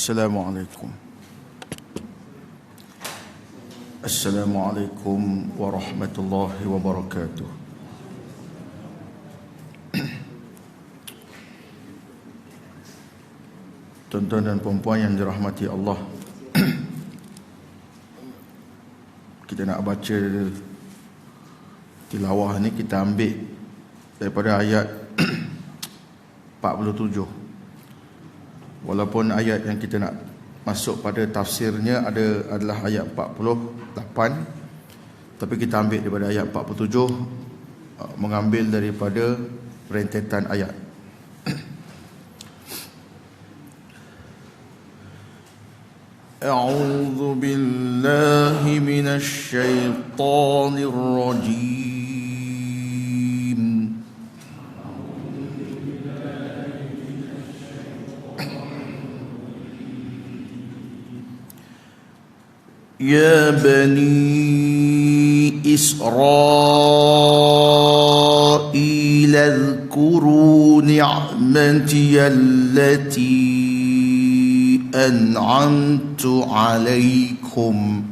Assalamualaikum. Assalamualaikum warahmatullahi wabarakatuh. Tuan-tuan dan puan-puan yang dirahmati Allah, kita nak baca tilawah ni, kita ambil daripada ayat 47. Walaupun ayat yang kita nak masuk pada tafsirnya adalah ayat 48, tapi kita ambil daripada ayat 47, mengambil daripada rentetan ayat. A'udzu billahi minasy syaithanir rajim. Ya bani Israil adhkuru ni'mati allati an'amtu alaikum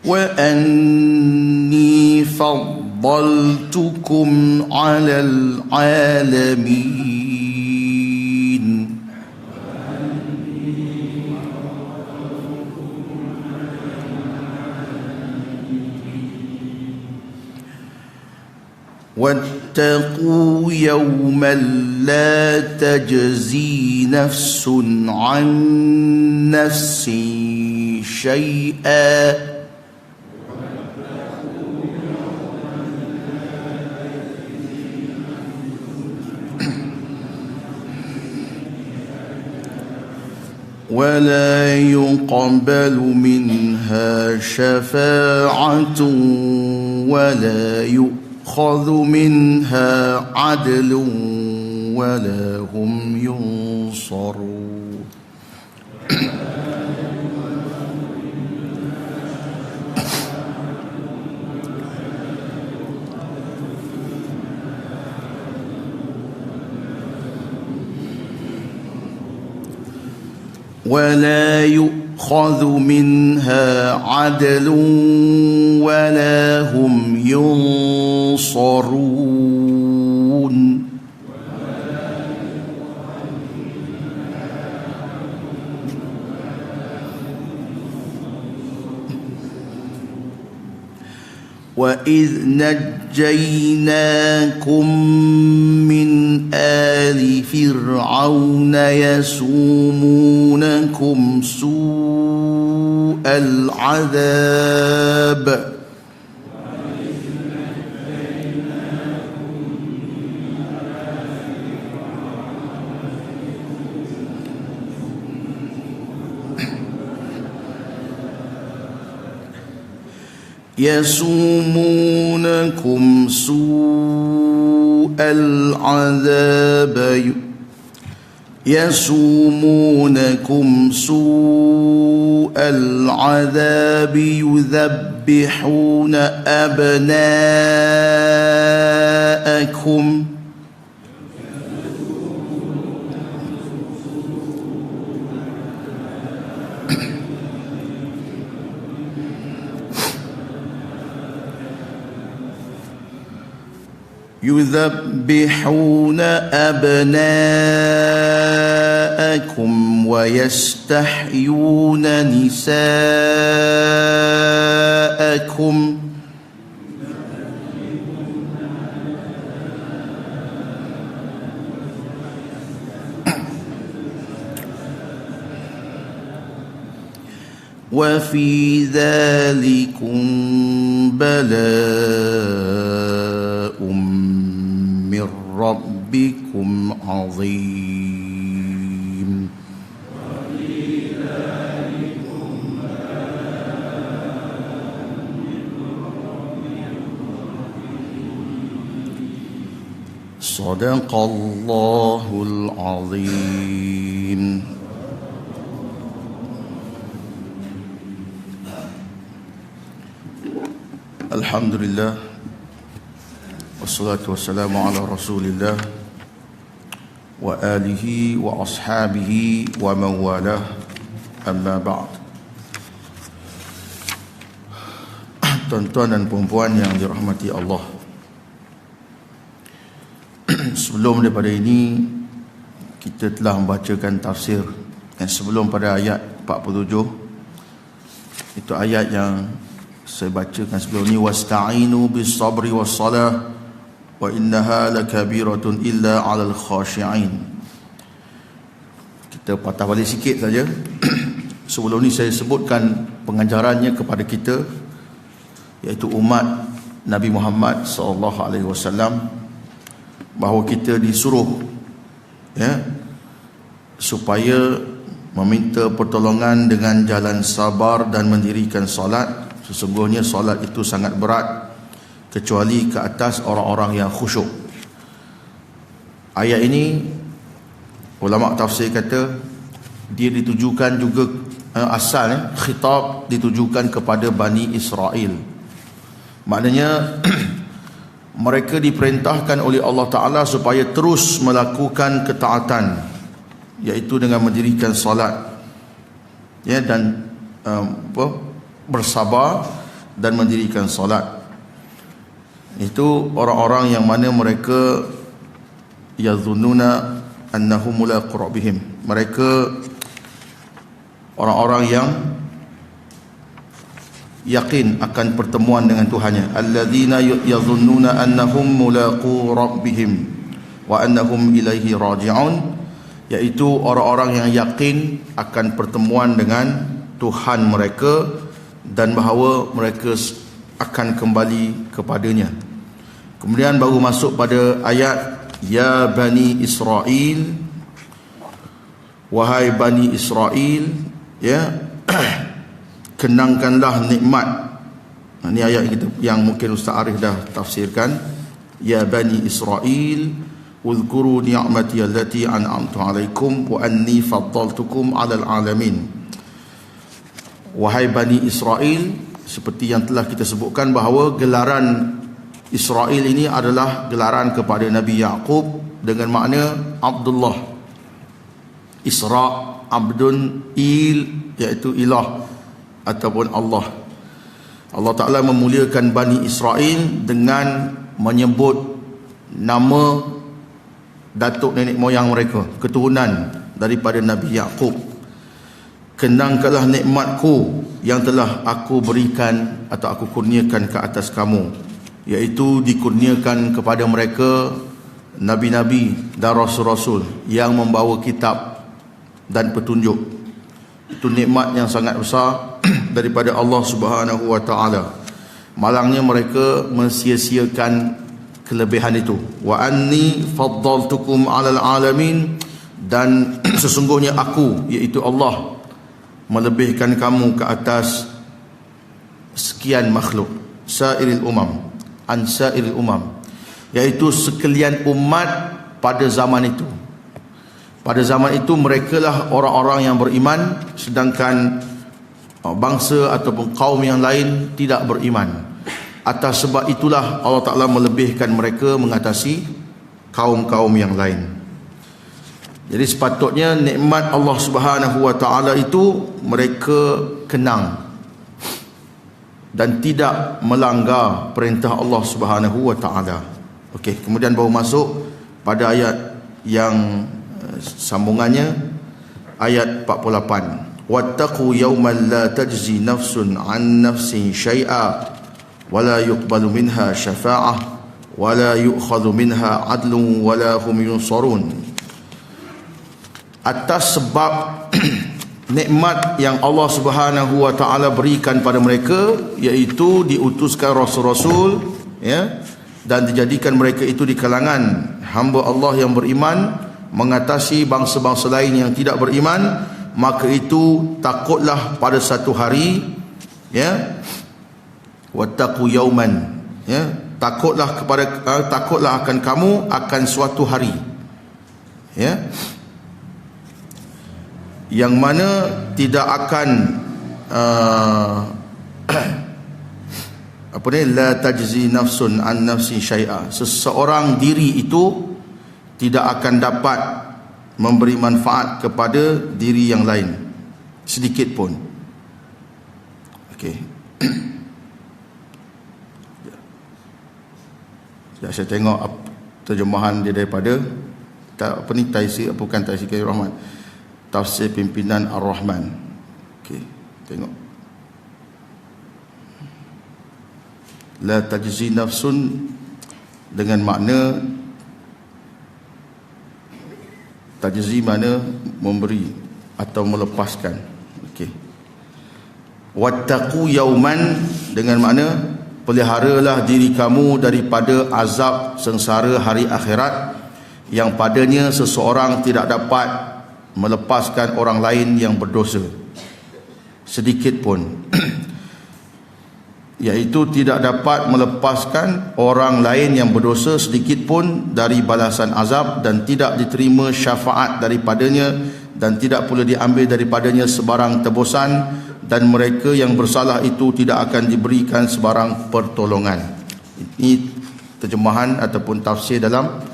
wa anni faddaltukum 'alal 'alamin. واتقوا يوما لا تجزي نفس عن نفس شيئا ولا يقبل منها شفاعة ولا يؤخذ منها عدل ولا هم ينصرون. ولا يؤخذ منها عدل ولا هم ينصرون. وإذ نجيناكم من آل فرعون يسومونكم سوء العذاب يسومونكم سوء العذاب يذبحون أبناءكم ويستحيون نساءكم وفي ذلكم بلاء من ربكم عظيم. صدق الله العظيم. Alhamdulillah, wassalatu wassalamu ala rasulillah wa alihi wa ashabihi wa mawalah, amma ba'd. Tuan-tuan dan puan-puan yang dirahmati Allah, sebelum daripada ini kita telah membacakan tafsir yang sebelum pada ayat 47. Itu ayat yang saya bacakan sebelum ni, wasta'inu bis sabri was salah wa innaha lakabiratun illa 'alal khashi'in. Kita patah balik sikit saja. Sebelum ni saya sebutkan pengajarannya kepada kita, iaitu umat Nabi Muhammad sallallahu alaihi wasallam, bahawa kita disuruh supaya meminta pertolongan dengan jalan sabar dan mendirikan solat. Sesungguhnya solat itu sangat berat kecuali ke atas orang-orang yang khusyuk. Ayat ini ulama tafsir kata dia ditujukan juga, asalnya khitab ditujukan kepada Bani Israel. Maknanya mereka diperintahkan oleh Allah Ta'ala supaya terus melakukan ketaatan, iaitu dengan mendirikan solat, dan bersabar dan mendirikan solat. Itu orang-orang yang mana mereka yazunnuna annahum mulaqu rabbihim. Mereka orang-orang yang yakin akan pertemuan dengan Tuhannya. Alladzina yazunnuna annahum mulaqu rabbihim wa annahum ilaihi raji'un, iaitu orang-orang yang yakin akan pertemuan dengan Tuhan mereka dan bahawa mereka akan kembali kepadanya. Kemudian baru masuk pada ayat ya Bani Israel, wahai Bani Israel, kenangkanlah nikmat. Ini ayat yang mungkin Ustaz Arif dah tafsirkan. Ya Bani Israel, uzkuru ni'mati allati an'amtu alaikum wa anni faddaltukum 'alal alamin. Wahai Bani Israel, seperti yang telah kita sebutkan bahawa gelaran Israel ini adalah gelaran kepada Nabi Yaqub dengan makna Abdullah. Isra, Abdun, Il, iaitu ilah ataupun Allah. Allah Ta'ala memuliakan Bani Israel dengan menyebut nama datuk nenek moyang mereka, keturunan daripada Nabi Yaqub. Kenangkanlah nikmatku yang telah aku berikan atau aku kurniakan ke atas kamu, iaitu dikurniakan kepada mereka nabi-nabi dan rasul-rasul yang membawa kitab dan petunjuk. Itu nikmat yang sangat besar daripada Allah Subhanahu wa taala. Malangnya mereka mensia-siakan kelebihan itu. Wa anni faddaltukum 'alal alamin, dan sesungguhnya aku, iaitu Allah, melebihkan kamu ke atas sekian makhluk, sairil umam, an sairil umam, iaitu sekalian umat pada zaman itu. Pada zaman itu merekalah orang-orang yang beriman, sedangkan bangsa ataupun kaum yang lain tidak beriman. Atas sebab itulah Allah Ta'ala melebihkan mereka mengatasi kaum-kaum yang lain. Jadi sepatutnya nikmat Allah Subhanahu wa taala itu mereka kenang dan tidak melanggar perintah Allah Subhanahu wa taala. Okey, kemudian baru masuk pada ayat yang sambungannya, ayat 48. Wattaqu yawman la tajzi nafsun an nafsin syai'a wa la yuqbalu minha syafa'ah wa la yu'khadhu minha 'adlun wa la hum yunsarun. Atas sebab nikmat yang Allah Subhanahu wa taala berikan pada mereka, iaitu diutuskan rasul-rasul, dan dijadikan mereka itu di kalangan hamba Allah yang beriman mengatasi bangsa-bangsa lain yang tidak beriman, maka itu takutlah pada satu hari, wattaqu yauman, takutlah akan kamu akan suatu hari, yang mana tidak akan apa ni, la tajzi nafsun an nafsi syai'a, seseorang diri itu tidak akan dapat memberi manfaat kepada diri yang lain sedikit pun. Okey. Ya, saya tengok terjemahan dia daripada apa ni, Taisir, bukan Taisir Karim Rahman, Tafsir Pimpinan Ar-Rahman. Okey, tengok. La tajzi nafsun dengan makna tajzi mana memberi atau melepaskan. Okey. Wattaqu yauman dengan makna peliharalah diri kamu daripada azab sengsara hari akhirat yang padanya seseorang tidak dapat melepaskan orang lain yang berdosa sedikit pun. Iaitu tidak dapat melepaskan orang lain yang berdosa sedikit pun dari balasan azab, dan tidak diterima syafaat daripadanya, dan tidak pula diambil daripadanya sebarang tebusan, dan mereka yang bersalah itu tidak akan diberikan sebarang pertolongan. Ini terjemahan ataupun tafsir dalam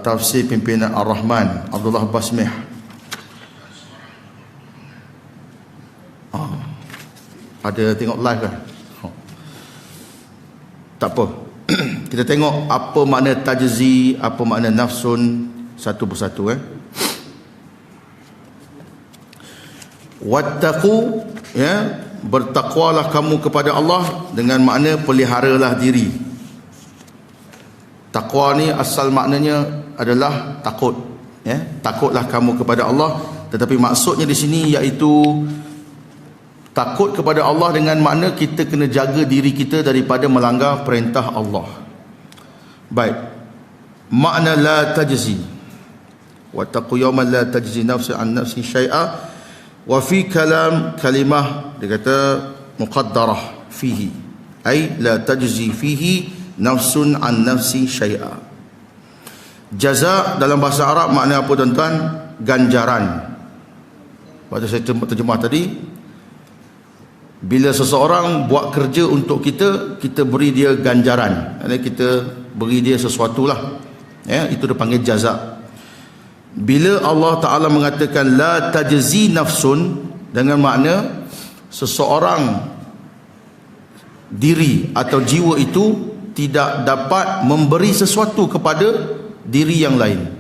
Tafsir Pimpinan Ar-Rahman, Abdullah Basmih. Ada tengok live kan? Tak apa. Kita tengok apa makna tajzi, apa makna nafsun satu persatu. Wattaqu, ya, bertakwalah kamu kepada Allah dengan makna peliharalah diri. Takwa ni asal maknanya adalah takut, ya. Takutlah kamu kepada Allah, tetapi maksudnya di sini iaitu takut kepada Allah dengan makna kita kena jaga diri kita daripada melanggar perintah Allah. Baik. Makna la tajzi. Wattaqu yawman la tajzi nafsun an nafsin syai'a. Wa fi kalimah dia kata muqaddarah fihi. Ai la tajzi fihi nafsun an nafsin syai'a. Jaza dalam bahasa Arab makna apa tuan-tuan? Ganjaran. Waktu saya terjemah tadi, bila seseorang buat kerja untuk kita, kita beri dia ganjaran. Kita beri dia sesuatu lah, ya, itu dipanggil jaza. Bila Allah Ta'ala mengatakan la tajzi nafsun, dengan makna seseorang diri atau jiwa itu tidak dapat memberi sesuatu kepada diri yang lain,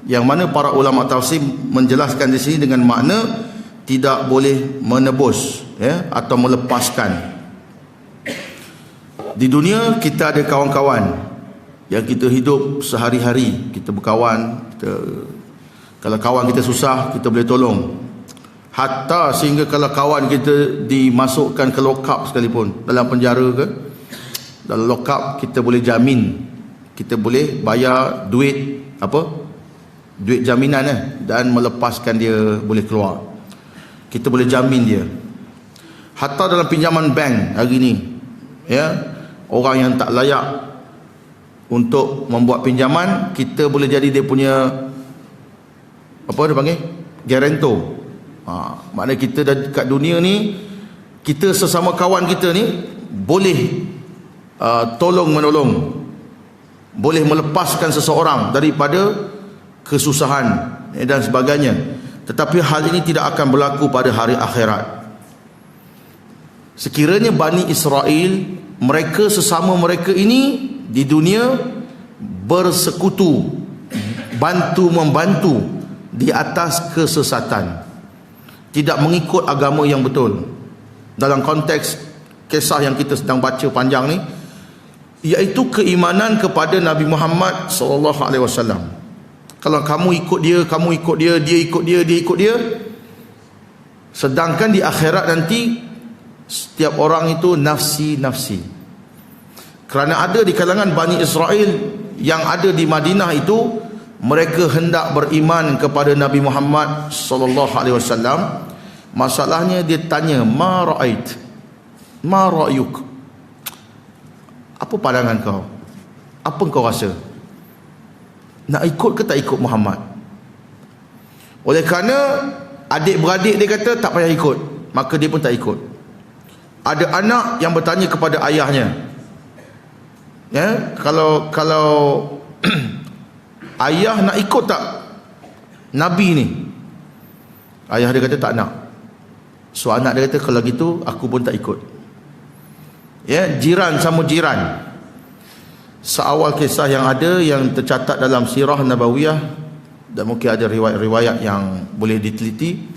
yang mana para ulama tafsir menjelaskan di sini dengan makna tidak boleh menebus, ya, atau melepaskan. Di dunia kita ada kawan-kawan yang kita hidup sehari-hari, kita berkawan, kalau kawan kita susah kita boleh tolong. Hatta sehingga kalau kawan kita dimasukkan ke lock-up sekalipun, dalam penjara ke, dalam lock-up, kita boleh jamin, kita boleh bayar duit duit jaminan, dan melepaskan dia boleh keluar. Kita boleh jamin dia. Hatta dalam pinjaman bank hari ni, ya, orang yang tak layak untuk membuat pinjaman, kita boleh jadi dia punya apa dia panggil, guarantor. Maknanya kita dekat dunia ni, kita sesama kawan kita ni boleh tolong menolong, boleh melepaskan seseorang daripada kesusahan, dan sebagainya. Tetapi hal ini tidak akan berlaku pada hari akhirat. Sekiranya Bani Israel, mereka sesama mereka ini di dunia bersekutu, bantu-membantu di atas kesesatan, tidak mengikut agama yang betul. Dalam konteks kisah yang kita sedang baca panjang ni, iaitu keimanan kepada Nabi Muhammad SAW. Kalau kamu ikut dia, kamu ikut dia, dia ikut dia, dia ikut dia. Sedangkan di akhirat nanti, setiap orang itu nafsi-nafsi. Kerana ada di kalangan Bani Israel yang ada di Madinah itu, mereka hendak beriman kepada Nabi Muhammad SAW. Masalahnya dia tanya, ma ra'ait, ma ra'yuk, apa pandangan kau, apa kau rasa, nak ikut ke tak ikut Muhammad? Oleh kerana adik-beradik dia kata tak payah ikut, maka dia pun tak ikut. Ada anak yang bertanya kepada ayahnya, ya, kalau ayah nak ikut tak Nabi ni? Ayah dia kata tak nak. So anak dia kata kalau gitu aku pun tak ikut. Ya, jiran sama jiran. Seawal kisah yang ada, yang tercatat dalam sirah Nabawiyah, dan mungkin ada riwayat-riwayat yang boleh diteliti.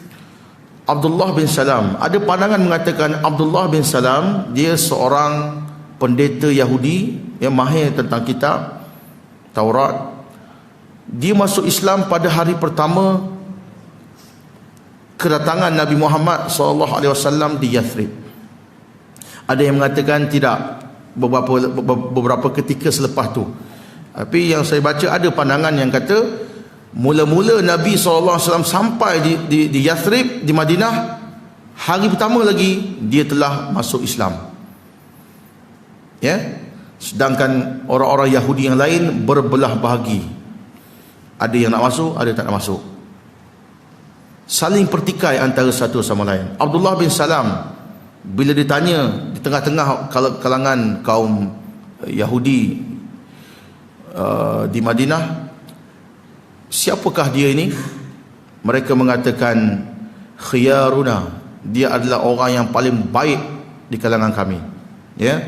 Abdullah bin Salam, ada pandangan mengatakan Abdullah bin Salam dia seorang pendeta Yahudi yang mahir tentang kitab Taurat. Dia masuk Islam pada hari pertama kedatangan Nabi Muhammad SAW di Yathrib. Ada yang mengatakan tidak, beberapa ketika selepas tu. Tapi yang saya baca ada pandangan yang kata mula-mula Nabi SAW sampai di Yathrib, di Madinah, hari pertama lagi dia telah masuk Islam. Ya, sedangkan orang-orang Yahudi yang lain berbelah bahagi. Ada yang nak masuk, ada tak nak masuk. Saling pertikai antara satu sama lain. Abdullah bin Salam bila ditanya di tengah-tengah kalangan kaum Yahudi di Madinah, siapakah dia ini? Mereka mengatakan khiyaruna, dia adalah orang yang paling baik di kalangan kami. Ya,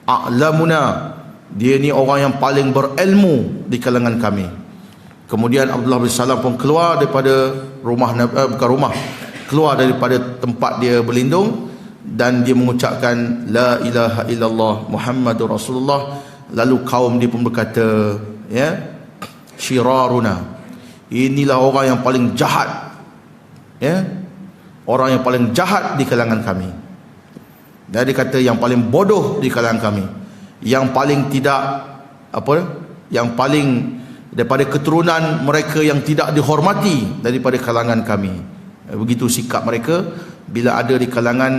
a'lamuna, dia ni orang yang paling berilmu di kalangan kami. Kemudian Abdullah bin Salam pun keluar daripada rumah, keluar daripada tempat dia berlindung, dan dia mengucapkan la ilaha illallah Muhammadur Rasulullah. Lalu kaum dia pun berkata, ya, syiraruna, inilah orang yang paling jahat, ya, orang yang paling jahat di kalangan kami. Dan dia kata yang paling bodoh di kalangan kami, yang paling tidak yang paling daripada keturunan mereka yang tidak dihormati daripada kalangan kami. Begitu sikap mereka bila ada di kalangan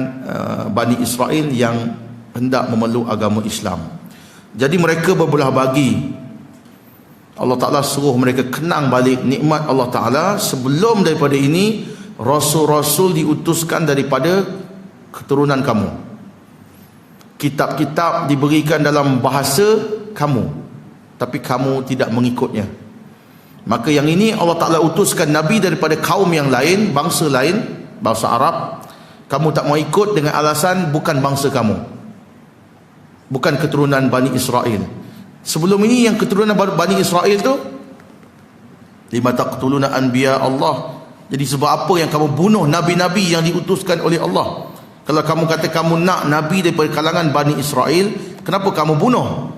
Bani Israel yang hendak memeluk agama Islam. Jadi mereka berbelah bagi. Allah Ta'ala suruh mereka kenang balik nikmat Allah Ta'ala. Sebelum daripada ini, Rasul-Rasul diutuskan daripada keturunan kamu, kitab-kitab diberikan dalam bahasa kamu, tapi kamu tidak mengikutnya. Maka yang ini Allah Ta'ala utuskan Nabi daripada kaum yang lain, bangsa lain, bangsa Arab. Kamu tak mau ikut dengan alasan bukan bangsa kamu, bukan keturunan Bani Israel. Sebelum ini yang keturunan Bani Israel tu, lima taqtuluna anbiya Allah. Jadi sebab apa yang kamu bunuh Nabi-Nabi yang diutuskan oleh Allah? Kalau kamu kata kamu nak Nabi daripada kalangan Bani Israel, kenapa kamu bunuh?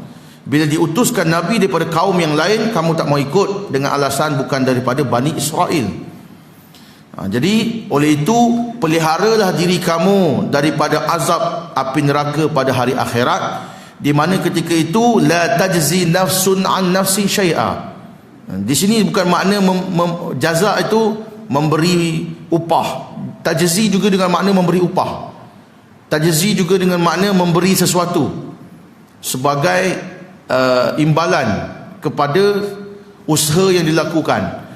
Bila diutuskan Nabi daripada kaum yang lain, kamu tak mau ikut dengan alasan bukan daripada Bani Israel. Jadi oleh itu, peliharalah diri kamu daripada azab api neraka pada hari akhirat, di mana ketika itu la tajzi nafsun an nafsin syai'a. Di sini bukan makna jaza itu memberi upah. Tajzi juga dengan makna memberi upah. Tajzi juga dengan makna memberi sesuatu sebagai imbalan kepada usaha yang dilakukan.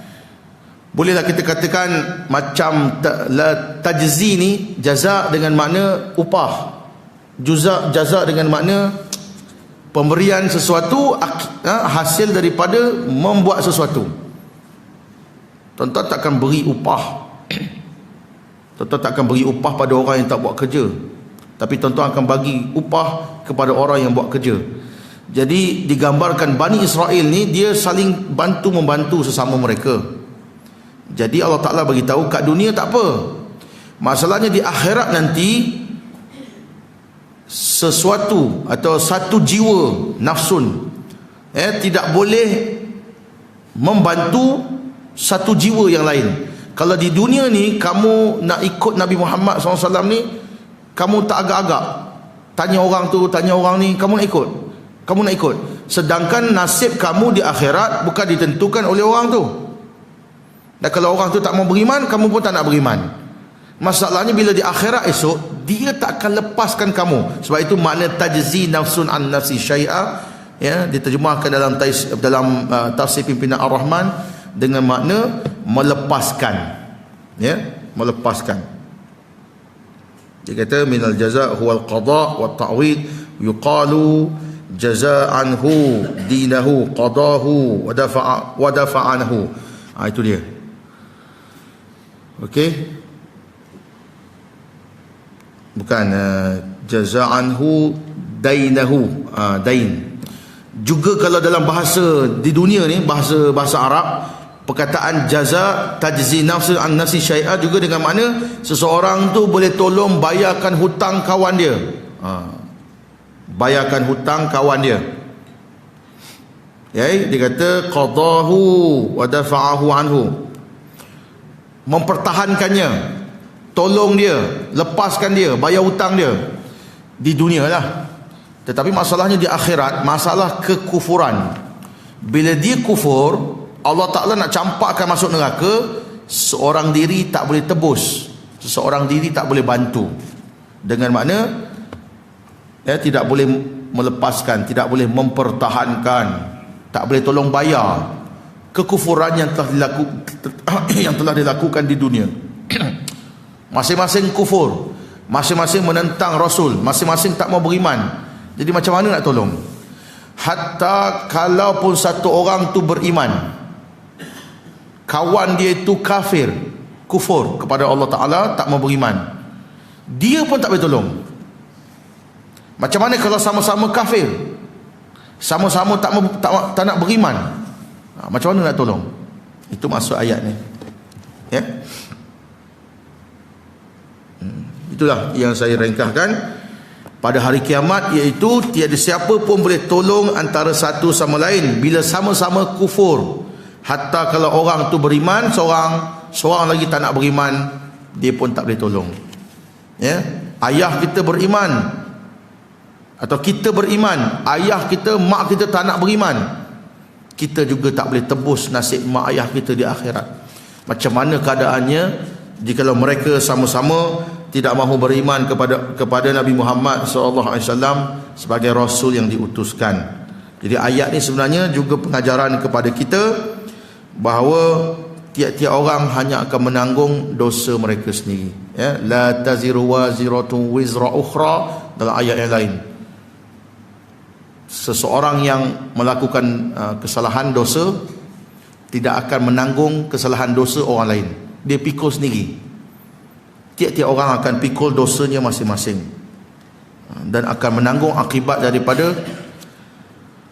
Bolehlah kita katakan macam tajzi ni jaza dengan makna upah, jaza dengan makna pemberian sesuatu hasil daripada membuat sesuatu. Tuan-tuan takkan beri upah, tuan-tuan takkan beri upah pada orang yang tak buat kerja, tapi tuan-tuan akan bagi upah kepada orang yang buat kerja. Jadi digambarkan Bani Israel ni dia saling bantu-membantu sesama mereka. Jadi Allah Ta'ala bagi tahu kat dunia tak apa, masalahnya di akhirat nanti sesuatu atau satu jiwa nafsun tidak boleh membantu satu jiwa yang lain. Kalau di dunia ni kamu nak ikut Nabi Muhammad SAW ni, kamu tak agak-agak tanya orang tu, tanya orang ni, kamu nak ikut. Sedangkan nasib kamu di akhirat bukan ditentukan oleh orang tu. Dan kalau orang tu tak mau beriman, kamu pun tak nak beriman. Masalahnya bila di akhirat esok, dia tak akan lepaskan kamu. Sebab itu makna tajzi nafsun an nafsi syai'a, ya, diterjemahkan dalam tafsir pimpinan Ar-Rahman dengan makna melepaskan, ya, melepaskan. Dia kata minal jaza' huwal qada' wa ta'wid yuqalu jaza'anhu dinahu qadahu wa dafa'anhu. Itu dia. Okey. Bukan jaza'anhu dainahu, dain. Juga kalau dalam bahasa di dunia ni, bahasa Arab, perkataan jaza tajzi nafsu an nafsi syai'a juga dengan makna seseorang tu boleh tolong bayarkan hutang kawan dia. Bayarkan hutang kawan dia. Ya, dia kata qadahu wa dafa'ahu anhu. Mempertahankannya, tolong dia, lepaskan dia, bayar hutang dia di dunia lah. Tetapi masalahnya di akhirat, masalah kekufuran. Bila dia kufur, Allah Ta'ala nak campakkan masuk neraka, seorang diri tak boleh tebus, seseorang diri tak boleh bantu. Dengan makna tidak boleh melepaskan, tidak boleh mempertahankan, tak boleh tolong bayar kekufuran yang telah dilakukan di dunia. Masing-masing kufur, masing-masing menentang Rasul, masing-masing tak mau beriman. Jadi macam mana nak tolong? Hatta kalaupun satu orang tu beriman, kawan dia itu kafir, kufur kepada Allah Ta'ala, tak mau beriman, dia pun tak boleh tolong. Macam mana kalau sama-sama kafir, sama-sama tak nak beriman, macam mana nak tolong? Itu maksud ayat ni, ya. Itulah yang saya ringkaskan pada hari kiamat, iaitu tiada siapa pun boleh tolong antara satu sama lain bila sama-sama kufur. Hatta kalau orang tu beriman, seorang lagi tak nak beriman, dia pun tak boleh tolong. Ya, ayah kita beriman atau kita beriman, ayah kita, mak kita tak nak beriman, kita juga tak boleh tebus nasib mak ayah kita di akhirat. Macam mana keadaannya jika mereka sama-sama tidak mahu beriman kepada Nabi Muhammad SAW sebagai Rasul yang diutuskan. Jadi ayat ni sebenarnya juga pengajaran kepada kita bahawa tiap-tiap orang hanya akan menanggung dosa mereka sendiri. Ya, la taziru waziratun wizra ukhra dalam ayat yang lain. Seseorang yang melakukan kesalahan dosa tidak akan menanggung kesalahan dosa orang lain. Dia pikul sendiri. Tiap-tiap orang akan pikul dosanya masing-masing dan akan menanggung akibat daripada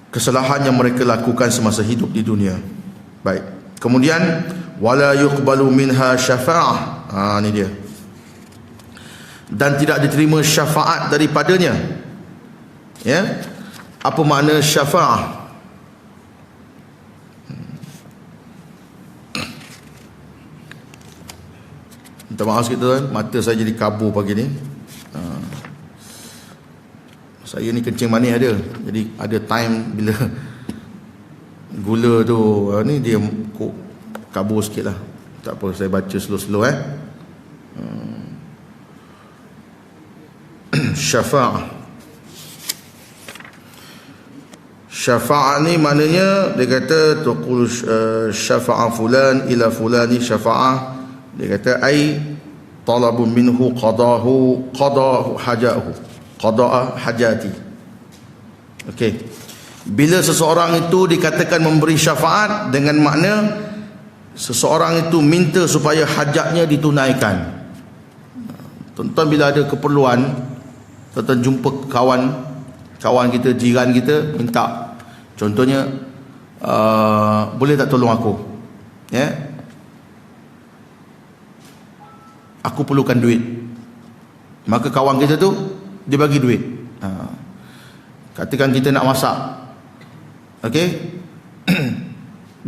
kesalahan yang mereka lakukan semasa hidup di dunia. Baik. Kemudian wala yuqbalu minha syafa'ah. Ini dia. Dan tidak diterima syafaat daripadanya. Ya. Apa makna syafa'ah? Minta maaf sikit tuan, mata saya jadi kabur pagi ni. Saya ni kencing manis ada. Jadi ada time bila gula tu ni dia kabur sikit lah. Tak apa, saya baca slow-slow Syafa'ah. Syafa'ah ni maknanya dia kata tuqul syafa'a fulan ila fulani syafa'ah. Dia kata ai talabun minhu qadahu hajati. Okey. Bila seseorang itu dikatakan memberi syafaat dengan makna seseorang itu minta supaya hajatnya ditunaikan. Tuan-tuan bila ada keperluan, tuan-tuan jumpa kawan kita, jiran kita, minta, contohnya boleh tak tolong aku? Ya. Aku perlukan duit. Maka kawan kita tu dia bagi duit. Katakan kita nak masak, okey,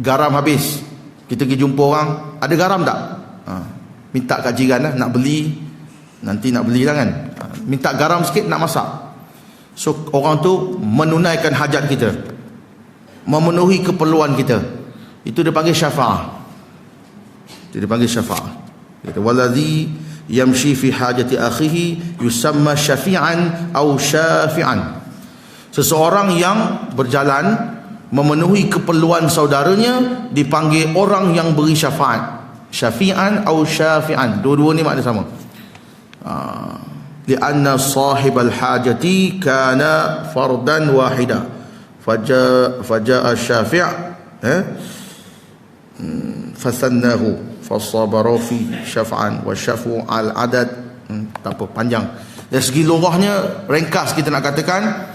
garam habis, kita pergi jumpa orang, ada garam tak? Minta kat jiran lah, nak beli, nanti nak belilah kan, minta garam sikit nak masak. So orang tu menunaikan hajat kita, memenuhi keperluan kita. Itu dia panggil syafa'ah. Dia panggil syafa'ah. Kata waladhi yamshi fi hajati akhihi yusamma syafi'an atau syafi'an. Seseorang yang berjalan memenuhi keperluan saudaranya dipanggil orang yang beri syafaat. Syafi'an atau syafi'an. Dua-dua ni makna sama. lianna sahibal hajati kana fardan wahida faja'a syafi' fasannahu fasabaru fi syaf'an wa syafu' al adad. Tak apa, panjang. Dari segi lughahnya, ringkas kita nak katakan,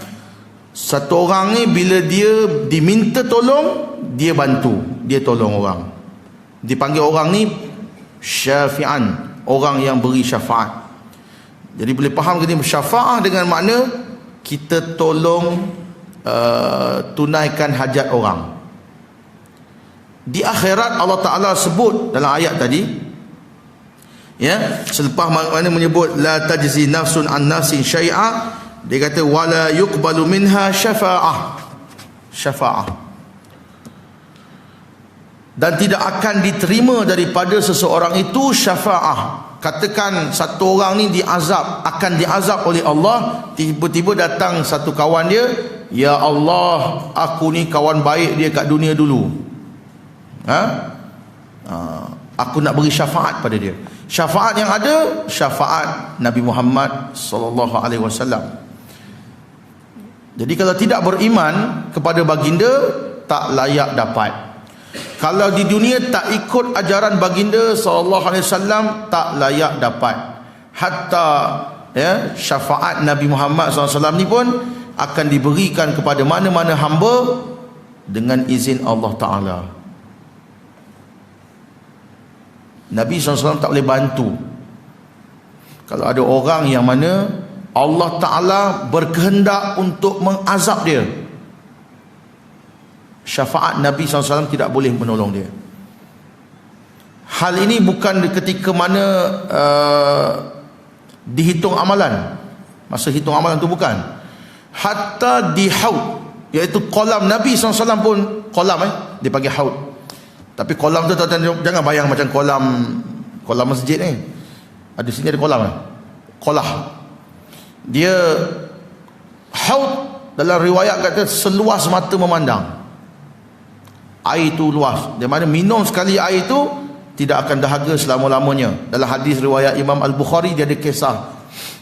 satu orang ni bila dia diminta tolong, dia bantu, dia tolong orang. Dipanggil orang ni syafi'an, orang yang beri syafaat. Jadi boleh faham ke ni, syafaat dengan makna kita tolong tunaikan hajat orang. Di akhirat Allah Ta'ala sebut dalam ayat tadi, ya, selepas mana menyebut la tajzi nafsun an nafsin syai'a, dia kata wala yuqbalu minha syafa'ah, dan tidak akan diterima daripada seseorang itu syafa'ah. Katakan satu orang ni akan diazab oleh Allah, tiba-tiba datang satu kawan dia, ya Allah, aku ni kawan baik dia kat dunia dulu, aku nak beri syafaat pada dia. Syafaat yang ada, syafaat Nabi Muhammad sallallahu alaihi wasallam. Jadi kalau tidak beriman kepada baginda, tak layak dapat. Kalau di dunia tak ikut ajaran baginda sallallahu alaihi wasallam, tak layak dapat. Hatta syafaat Nabi Muhammad SAW ni pun akan diberikan kepada mana-mana hamba dengan izin Allah Ta'ala. Nabi SAW tak boleh bantu kalau ada orang yang mana Allah Ta'ala berkehendak untuk mengazab dia. Syafaat Nabi SAW tidak boleh menolong dia. Hal ini bukan ketika mana dihitung amalan. Masa hitung amalan tu bukan. Hatta di haud, iaitu kolam Nabi SAW pun, kolam dia panggil haud. Tapi kolam tu jangan bayang macam kolam masjid ni. Ada sini ada kolam kolah. Dia haud dalam riwayat kata seluas mata memandang. Air itu luas. Di mana minum sekali air itu tidak akan dahaga selama-lamanya. Dalam hadis riwayat Imam Al-Bukhari, dia ada kisah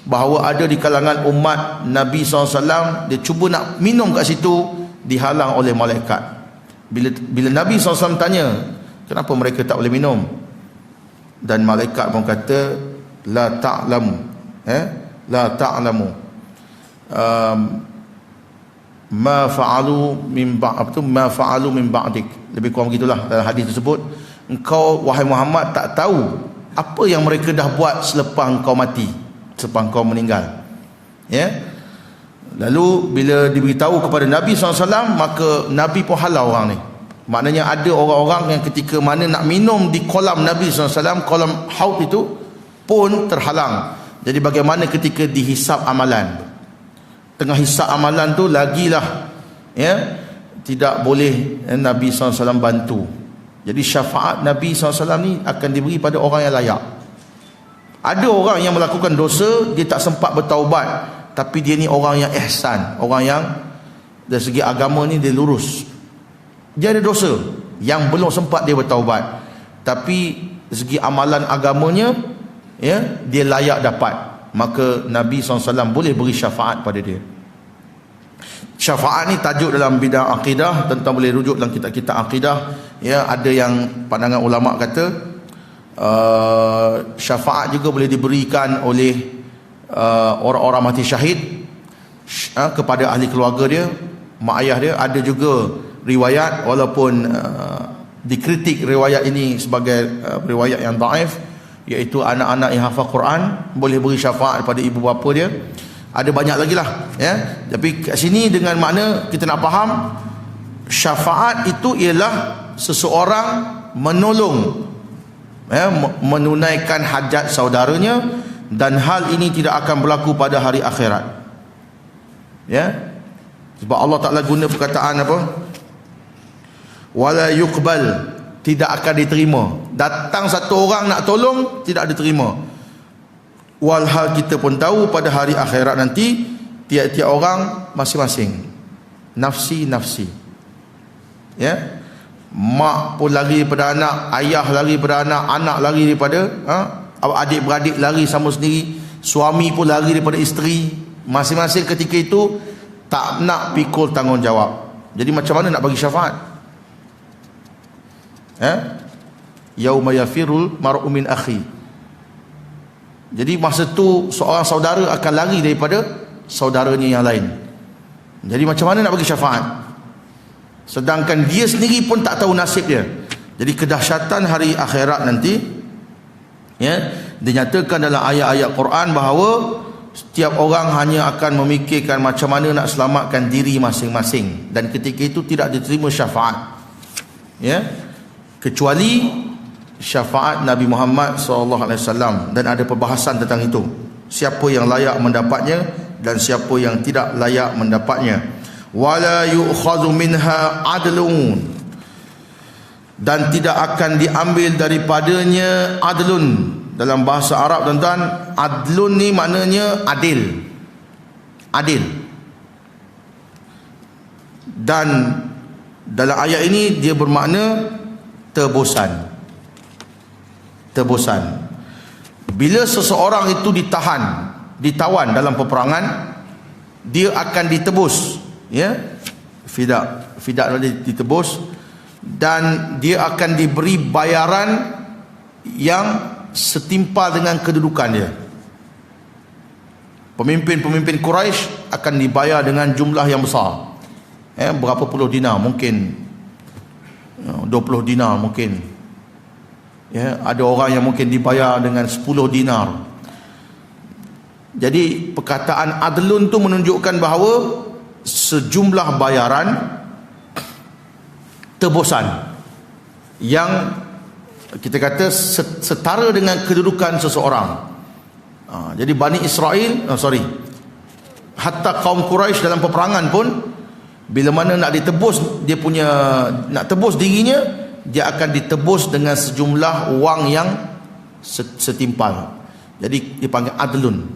bahawa ada di kalangan umat Nabi SAW, dia cuba nak minum kat situ, dihalang oleh malaikat. Bila Nabi SAW tanya, kenapa mereka tak boleh minum? Dan malaikat pun kata, la ta'lamu, la ta'lamu ma fa'alu min ba'dik. Lebih kurang begitulah dalam hadis tersebut. Engkau wahai Muhammad tak tahu apa yang mereka dah buat selepas engkau mati, selepas engkau meninggal. Lalu bila diberitahu kepada Nabi SAW, maka Nabi pun halau orang ni. Maknanya ada orang-orang yang ketika mana nak minum di kolam Nabi SAW, kolam haud itu pun terhalang. Jadi bagaimana ketika dihisap amalan? Tengah hisap amalan tu lagilah tidak boleh Nabi SAW bantu. Jadi syafaat Nabi SAW ni akan diberi pada orang yang layak. Ada orang yang melakukan dosa, dia tak sempat bertaubat, tapi dia ni orang yang ihsan, orang yang dari segi agama ni dia lurus. Dia ada dosa yang belum sempat dia bertaubat, tapi dari segi amalan agamanya dia layak dapat. Maka Nabi SAW boleh beri syafaat pada dia. Syafaat ni tajuk dalam bidang akidah, tentang boleh rujuk dalam kitab-kitab akidah. Ada yang pandangan ulama kata syafaat juga boleh diberikan oleh orang-orang mati syahid kepada ahli keluarga dia, mak ayah dia. Ada juga riwayat, walaupun dikritik riwayat ini sebagai riwayat yang dhaif, iaitu anak-anak yang hafal Quran boleh beri syafaat pada ibu bapa dia. Ada banyak lagi lah tapi kat sini dengan makna kita nak faham, syafaat itu ialah seseorang menolong menunaikan hajat saudaranya, dan hal ini tidak akan berlaku pada hari akhirat. Sebab Allah Ta'ala guna perkataan apa? Wala yuqbal, tidak akan diterima. Datang satu orang nak tolong, tidak diterima. Walhal kita pun tahu pada hari akhirat nanti tiap-tiap orang masing-masing, nafsi-nafsi. Mak pun lari daripada anak, ayah lari daripada anak, anak lari daripada adik-beradik lari sama sendiri. suami pun lari daripada isteri. Masing-masing ketika itu tak nak pikul tanggungjawab. Jadi macam mana nak bagi syafaat? Yauma yafirul mar'u min akhi. Jadi masa tu seorang saudara akan lari daripada saudaranya yang lain. Jadi macam mana nak bagi syafaat? Sedangkan dia sendiri pun tak tahu nasib dia. Jadi kedahsyatan hari akhirat nanti, dinyatakan dalam ayat-ayat Quran bahawa setiap orang hanya akan memikirkan macam mana nak selamatkan diri masing-masing, dan ketika itu tidak diterima syafaat, kecuali syafaat Nabi Muhammad SAW. Dan ada perbahasan tentang itu, siapa yang layak mendapatnya dan siapa yang tidak layak mendapatnya. Wala yu'khadhu minha adlun, dan tidak akan diambil daripadanya adlun. Dalam bahasa Arab tuan-tuan, adlun ni maknanya adil. Adil. Dan dalam ayat ini dia bermakna tebusan. Tebusan. Bila seseorang itu ditawan dalam peperangan, dia akan ditebus, fidak ditebus, dan dia akan diberi bayaran yang setimpal dengan kedudukan dia. Pemimpin-pemimpin Quraisy akan dibayar dengan jumlah yang besar. Berapa puluh dinar, mungkin 20 dinar mungkin. Ada orang yang mungkin dibayar dengan 10 dinar. Jadi perkataan adlun tu menunjukkan bahawa sejumlah bayaran tebusan yang kita kata setara dengan kedudukan seseorang. Jadi Bani Israel, hatta kaum Quraisy dalam peperangan pun, bila mana nak ditebus, dia punya nak tebus dirinya, dia akan ditebus dengan sejumlah wang yang setimpal. Jadi dipanggil adlun.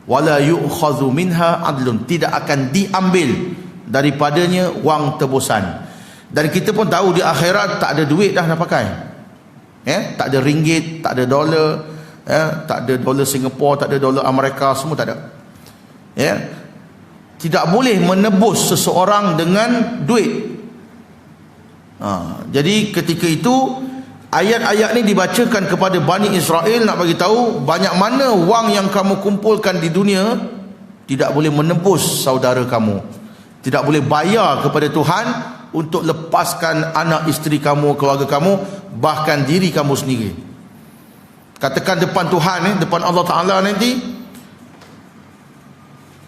Wala yu'khadhu minha adlun, tidak akan diambil daripadanya wang tebusan. Dan kita pun tahu di akhirat tak ada duit dah nak pakai. Tak ada ringgit, tak ada dolar, tak ada dolar Singapura, tak ada dolar Amerika, semua tak ada. Tidak boleh menebus seseorang dengan duit. Jadi ketika itu ayat-ayat ni dibacakan kepada Bani Israel, nak bagi tahu banyak mana wang yang kamu kumpulkan di dunia tidak boleh menebus saudara kamu, tidak boleh bayar kepada Tuhan untuk lepaskan anak isteri kamu, keluarga kamu, bahkan diri kamu sendiri. Katakan depan Tuhan, depan Allah Ta'ala nanti,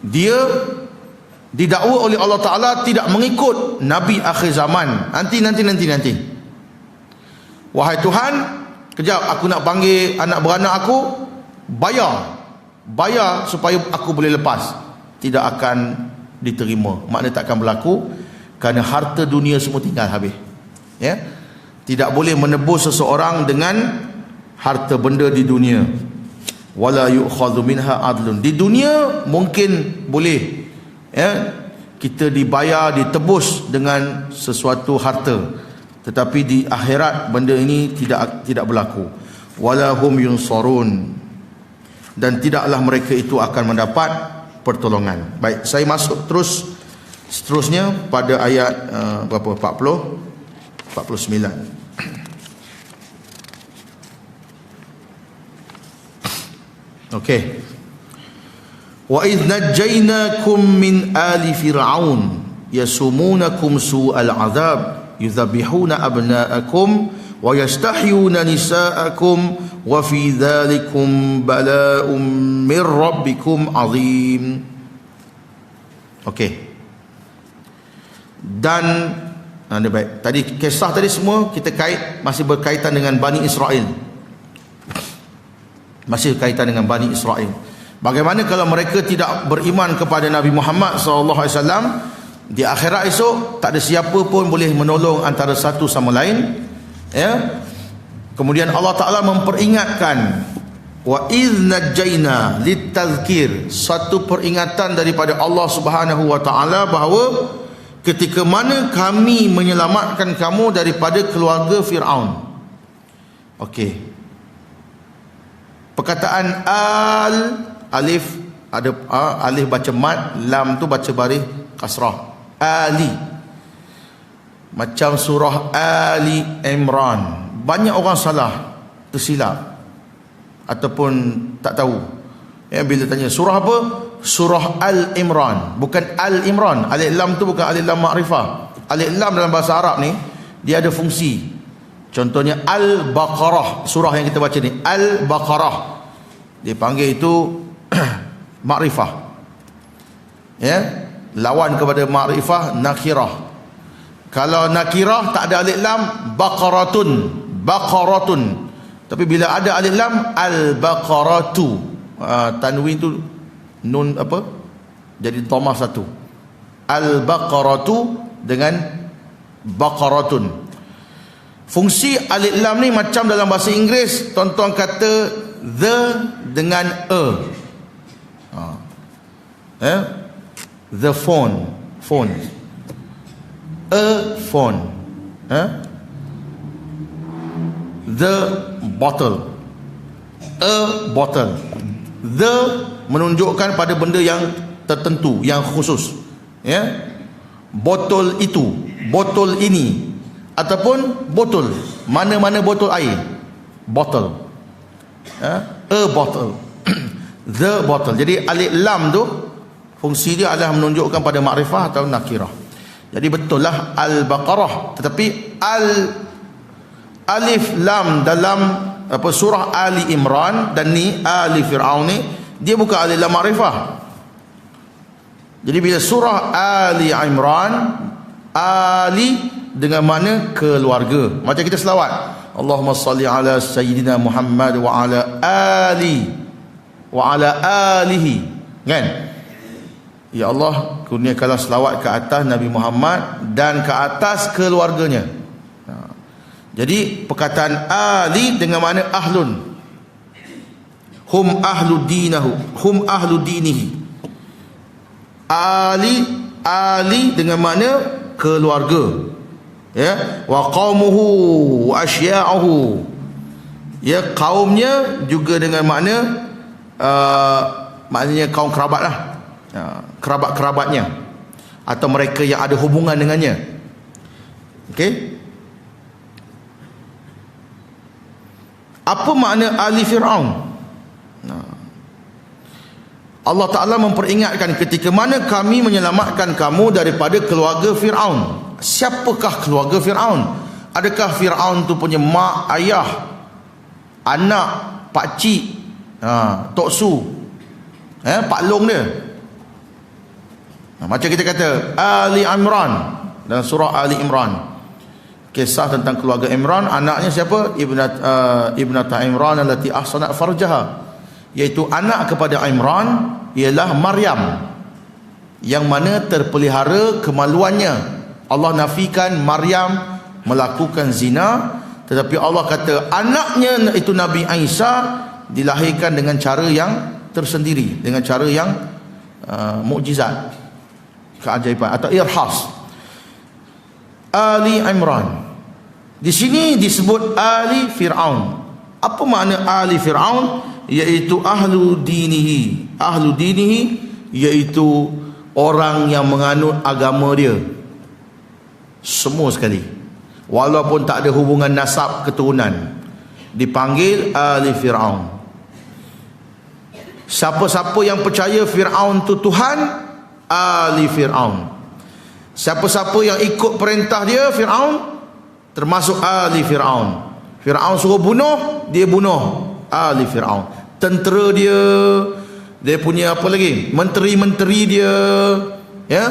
dia didakwa oleh Allah Ta'ala tidak mengikut Nabi akhir zaman. Nanti. Wahai Tuhan, kejap aku nak panggil anak beranak aku, bayar supaya aku boleh lepas. Tidak akan diterima, maknanya tak akan berlaku, kerana harta dunia semua tinggal habis. Tidak boleh menebus seseorang dengan harta benda di dunia. Wala yu'khadhu minha adlun. Di dunia mungkin boleh, kita dibayar, ditebus dengan sesuatu harta, tetapi di akhirat benda ini tidak berlaku. Wala hum yunsarun, dan tidaklah mereka itu akan mendapat pertolongan. Baik, saya masuk seterusnya pada ayat berapa? 49. Okey. Wa idh najjaynakum min ali fir'aun yasumunakum su'al 'adzab yudhabbihuna abna'akum wa yastahyuna nisa'akum wa fi dhalikum bala'un min rabbikum 'azim. Okey. Dan baik, tadi kisah tadi semua kita masih berkaitan dengan Bani Israel. Masih berkaitan dengan Bani Israel. Bagaimana kalau mereka tidak beriman kepada Nabi Muhammad SAW? Di akhirat esok tak ada siapa pun boleh menolong antara satu sama lain. Kemudian Allah Ta'ala memperingatkan, wa idh najjayna litazkir, satu peringatan daripada Allah Subhanahu wa Ta'ala bahawa ketika mana kami menyelamatkan kamu daripada keluarga Fir'aun. Okey. Perkataan al alif ada alif baca mat, lam tu baca baris kasrah. Ali. Macam surah Ali Imran. Banyak orang salah, tersilap ataupun tak tahu. Ya, bila tanya surah apa? Surah Al-Imran, bukan Al-Imran. Alif lam tu bukan alif lam ma'rifah. Alif lam dalam bahasa Arab ni dia ada fungsi. Contohnya Al-Baqarah, surah yang kita baca ni Al-Baqarah, dia panggil itu ma'rifah. Ya, lawan kepada ma'rifah nakirah. Kalau nakirah tak ada alif lam, baqaratun, baqaratun. Tapi bila ada alif lam, al-baqaratu. Tanwin tu nun apa? Jadi dhamma satu. Al-baqaratu dengan baqaratun. Fungsi alif lam ni macam dalam bahasa Inggeris, tuan-tuan kata the dengan a. The phone, phone. A phone. The bottle, a bottle. The menunjukkan pada benda yang tertentu, yang khusus. Ya, botol itu, botol ini, ataupun botol, mana-mana botol air, bottle. A bottle. The bottle. Jadi alif lam tu fungsi dia adalah menunjukkan pada makrifah atau nakirah. Jadi betul lah Al-Baqarah, tetapi alif lam dalam surah Ali Imran dan ni Ali Fir'aun ni, dia bukan alif lam makrifah. Jadi bila surah Ali Imran, Ali dengan mana? Keluarga. Macam kita selawat, Allahumma salli ala Sayyidina Muhammad wa ala ali wa ala alihi, kan? Ya Allah, kurniakanlah selawat ke atas Nabi Muhammad dan ke atas keluarganya. Jadi perkataan ali dengan makna ahlun. Hum ahlu dinahu, hum ahlu dinihi. Ali dengan makna keluarga. Ya, wa qaumuhu wa asya'uhu. Ya, kaumnya juga dengan makna maknanya kaum kerabat lah. Kerabat-kerabatnya atau mereka yang ada hubungan dengannya. Okey. Apa makna Ali Fir'aun? Allah Ta'ala memperingatkan ketika mana kami menyelamatkan kamu daripada keluarga Fir'aun. Siapakah keluarga Fir'aun? Adakah Fir'aun tu punya mak, ayah, anak, pakcik, tok su, pak long dia? Macam kita kata Ali Imran dalam surah Ali Imran, kisah tentang keluarga Imran. Anaknya siapa? Ibnata Imran allati ahsanat farjaha, iaitu anak kepada Imran ialah Maryam, yang mana terpelihara kemaluannya. Allah nafikan Maryam melakukan zina, tetapi Allah kata anaknya itu Nabi Isa dilahirkan dengan cara yang tersendiri, dengan cara yang mukjizat, keajaiban atau irhas. Ali Imran di sini disebut Ali Fir'aun. Apa makna Ali Fir'aun? Iaitu ahlu dinihi. Ahlu dinihi iaitu orang yang menganut agama dia, semua sekali, walaupun tak ada hubungan nasab keturunan, dipanggil Ali Fir'aun. Siapa-siapa yang percaya Fir'aun tu Tuhan, Ali Fir'aun. Siapa-siapa yang ikut perintah dia, Fir'aun, termasuk Ali Fir'aun. Fir'aun suruh bunuh, dia bunuh. Ali Fir'aun. Tentera dia, dia punya apa lagi, menteri-menteri dia, ya,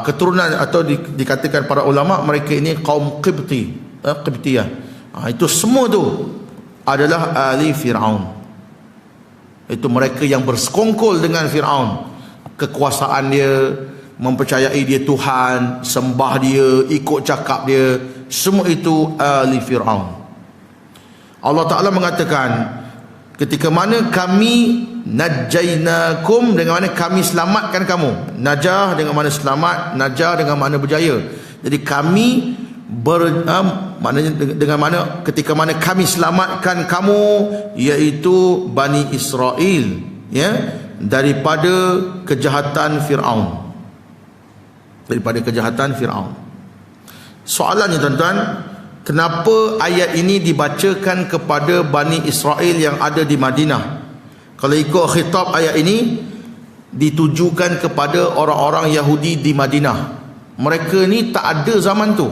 keturunan atau dikatakan para ulama mereka ini kaum Qibtiyah. Itu semua tu adalah Ali Fir'aun. Itu mereka yang bersekongkol dengan Fir'aun, kekuasaan dia, mempercayai dia Tuhan, sembah dia, ikut cakap dia, semua itu Ali Fir'aun. Allah Ta'ala mengatakan ketika mana kami najainakum, dengan mana kami selamatkan kamu. Najah dengan mana selamat, najah dengan mana berjaya. Jadi kami maknanya dengan mana ketika mana kami selamatkan kamu, iaitu Bani Israel. ya, daripada kejahatan Firaun. Daripada kejahatan Firaun. Soalannya tuan-tuan, kenapa ayat ini dibacakan kepada Bani Israel yang ada di Madinah? Kalau ikut khitab ayat ini ditujukan kepada orang-orang Yahudi di Madinah. Mereka ni tak ada zaman tu.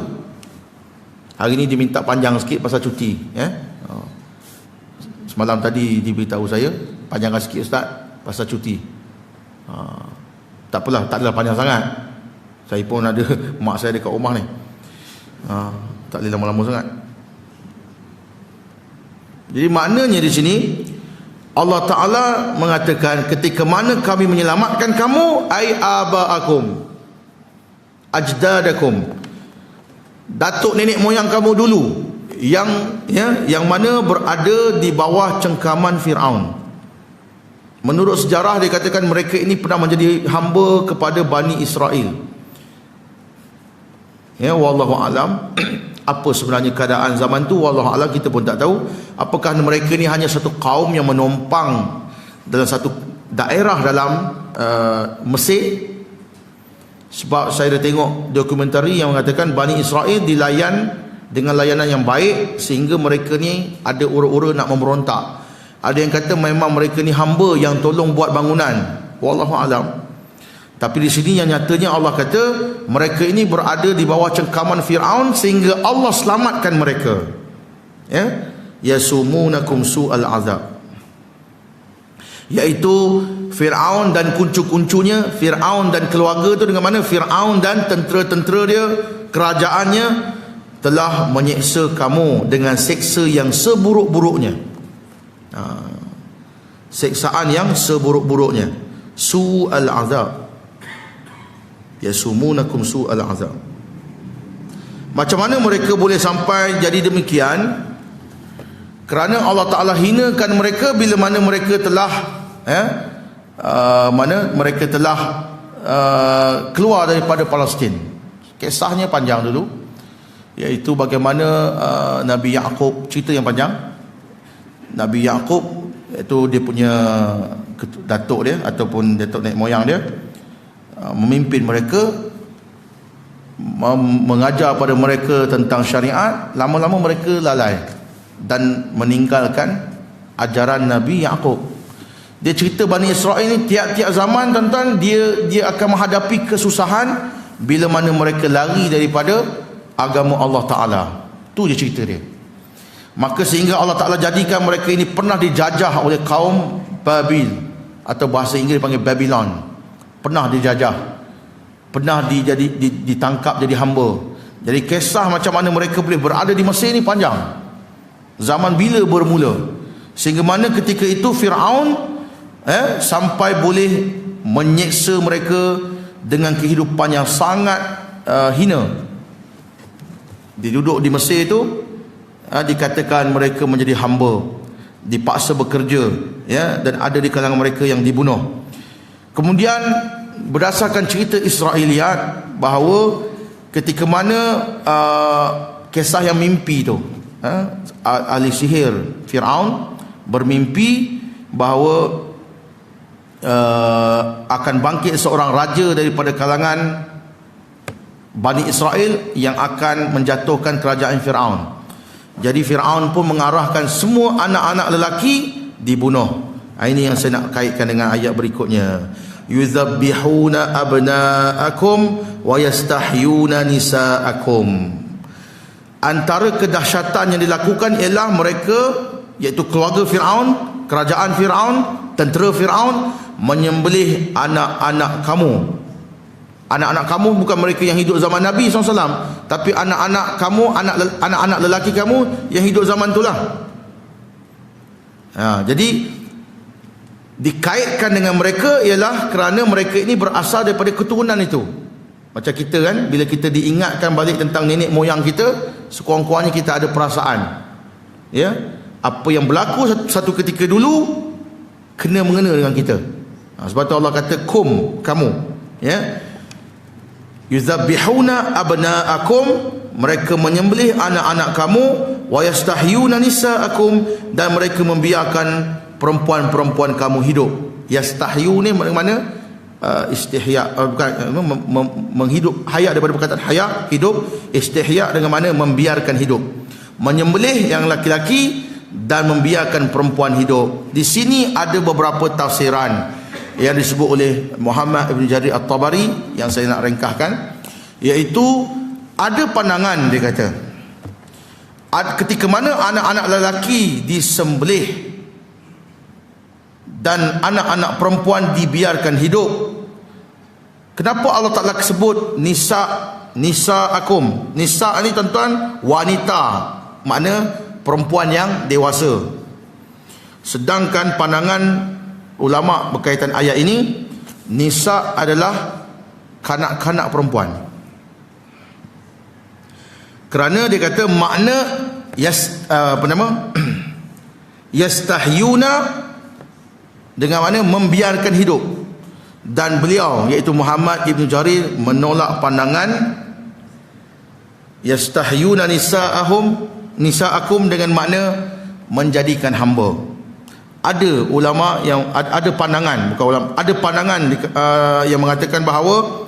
Hari ni diminta panjang sikit pasal cuti, ya. Semalam tadi diberitahu saya, panjangkan sikit ustaz pasal cuti. Tak apalah, tak adalah panjang sangat. Saya pun ada mak saya dekat rumah ni. Tak boleh lama-lama sangat. Jadi maknanya di sini Allah Ta'ala mengatakan, ketika mana kami menyelamatkan kamu, ai aba'akum, ajdadakum, datuk nenek moyang kamu dulu, yang mana berada di bawah cengkaman Firaun. Menurut sejarah dikatakan mereka ini pernah menjadi hamba kepada Bani Israel. Ya, wallahu alam. Apa sebenarnya keadaan zaman tu, wallahu alam, kita pun tak tahu. Apakah mereka ni hanya satu kaum yang menumpang dalam satu daerah dalam Mesir? Sebab saya dah tengok dokumentari yang mengatakan Bani Israel dilayan dengan layanan yang baik, sehingga mereka ni ada ura-ura nak memberontak. Ada yang kata memang mereka ni hamba yang tolong buat bangunan, wallahu alam. Tapi di sini yang nyatanya Allah kata mereka ini berada di bawah cengkaman Firaun sehingga Allah selamatkan mereka. Ya, yasumunakum su'al azab, iaitu Firaun dan kuncu-kuncunya, Firaun dan keluarga tu, dengan mana Firaun dan tentera-tentera dia, kerajaannya telah menyeksa kamu dengan seksa yang seburuk-buruknya. Seksaan yang seburuk-buruknya, su'al azab, yasumunakum su'al azab. Macam mana mereka boleh sampai jadi demikian? Kerana Allah Ta'ala hinakan mereka bila mana mereka telah keluar daripada Palestin. Kisahnya panjang dulu, iaitu bagaimana Nabi Yaqub, cerita yang panjang. Nabi Yaqub, iaitu dia punya datuk dia ataupun datuk nenek moyang dia, memimpin mereka, mengajar pada mereka tentang syariat. Lama-lama mereka lalai dan meninggalkan ajaran Nabi Yaqub. Dia cerita Bani Israel ni tiap-tiap zaman tuan-tuan, dia akan menghadapi kesusahan bila mana mereka lari daripada agama Allah Ta'ala. Tu je cerita dia. Maka sehingga Allah Ta'ala jadikan mereka ini pernah dijajah oleh kaum Babil, atau bahasa Inggeris dipanggil Babylon. Pernah dijajah, pernah ditangkap jadi hamba. Jadi kisah macam mana mereka boleh berada di Mesir ni panjang. Zaman bila bermula, sehingga mana ketika itu Firaun sampai boleh menyeksa mereka dengan kehidupan yang sangat hina. Dia duduk di Mesir itu, dikatakan mereka menjadi hamba, dipaksa bekerja, ya, dan ada di kalangan mereka yang dibunuh. Kemudian berdasarkan cerita Israeliat, bahawa ketika mana kisah yang mimpi tu, ahli sihir Firaun bermimpi bahawa akan bangkit seorang raja daripada kalangan Bani Israel yang akan menjatuhkan kerajaan Firaun. Jadi Firaun pun mengarahkan semua anak-anak lelaki dibunuh. Ini yang saya nak kaitkan dengan ayat berikutnya. Yuzabbihuna abna'akum wa yastahyuna nisa'akum. Antara kedahsyatan yang dilakukan ialah mereka, iaitu keluarga Firaun, kerajaan Firaun, tentera Firaun, menyembelih anak-anak kamu. Anak-anak kamu bukan mereka yang hidup zaman Nabi SAW, tapi anak-anak kamu, anak-anak lelaki kamu yang hidup zaman itulah. Jadi dikaitkan dengan mereka ialah kerana mereka ini berasal daripada keturunan itu. Macam kita kan, bila kita diingatkan balik tentang nenek moyang kita, sekurang-kurangnya kita ada perasaan, ya, apa yang berlaku satu ketika dulu kena mengena dengan kita. Sebab tu Allah kata kum, kamu, ya. Yuzabbihuna abna'akum, mereka menyembelih anak-anak kamu, wa yastahyuna nisa'akum, dan mereka membiarkan perempuan-perempuan kamu hidup. Yastahyu ni mana istihya, bukan menghidup, haya daripada perkataan haya, hidup. Istihya dengan mana membiarkan hidup, menyembelih yang laki-laki dan membiarkan perempuan hidup. Di sini ada beberapa tafsiran yang disebut oleh Muhammad Ibn Jarir At-Tabari yang saya nak ringkaskan, iaitu ada pandangan dia kata ketika mana anak-anak lelaki disembelih dan anak-anak perempuan dibiarkan hidup, kenapa Allah Ta'ala sebut nisa'akum? Nisa' ni tuan-tuan wanita, makna perempuan yang dewasa. Sedangkan pandangan ulama berkaitan ayat ini, nisa' adalah kanak-kanak perempuan. Kerana dia kata makna yastahyuna dengan mana membiarkan hidup. Dan beliau iaitu Muhammad Ibn Jarir menolak pandangan yastahyuna nisa'akum dengan makna menjadikan hamba. Ada ulama yang ada pandangan, bukan ulama, ada pandangan yang mengatakan bahawa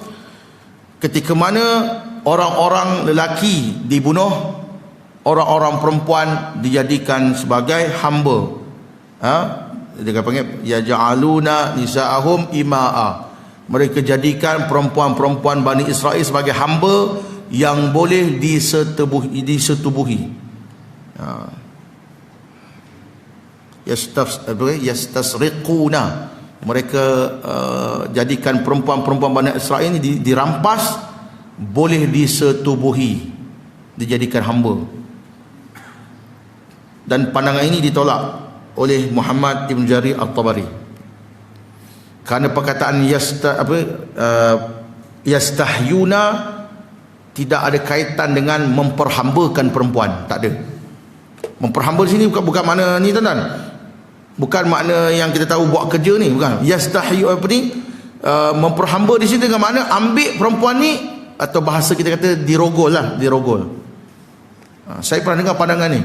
ketika mana orang-orang lelaki dibunuh, orang-orang perempuan dijadikan sebagai hamba. Dia panggil yaj'aluna nisa'ahum ima'a. Mereka jadikan perempuan-perempuan Bani Israel sebagai hamba yang boleh disetubuhi. Yastasriquna. Mereka jadikan perempuan-perempuan Bani Israel ini dirampas, boleh disetubuhi, dijadikan hamba. Dan pandangan ini ditolak oleh Muhammad Ibn Jarir At-Tabari, kerana perkataan yastahyuna tidak ada kaitan dengan memperhambakan perempuan. Tak ada. Memperhamba di sini bukan makna ni tuan-tuan, bukan makna yang kita tahu buat kerja ni, bukan. Yastahyu memperhamba di sini dengan makna ambil perempuan ni, atau bahasa kita kata dirogol lah, dirogol. Saya pernah dengar pandangan ni,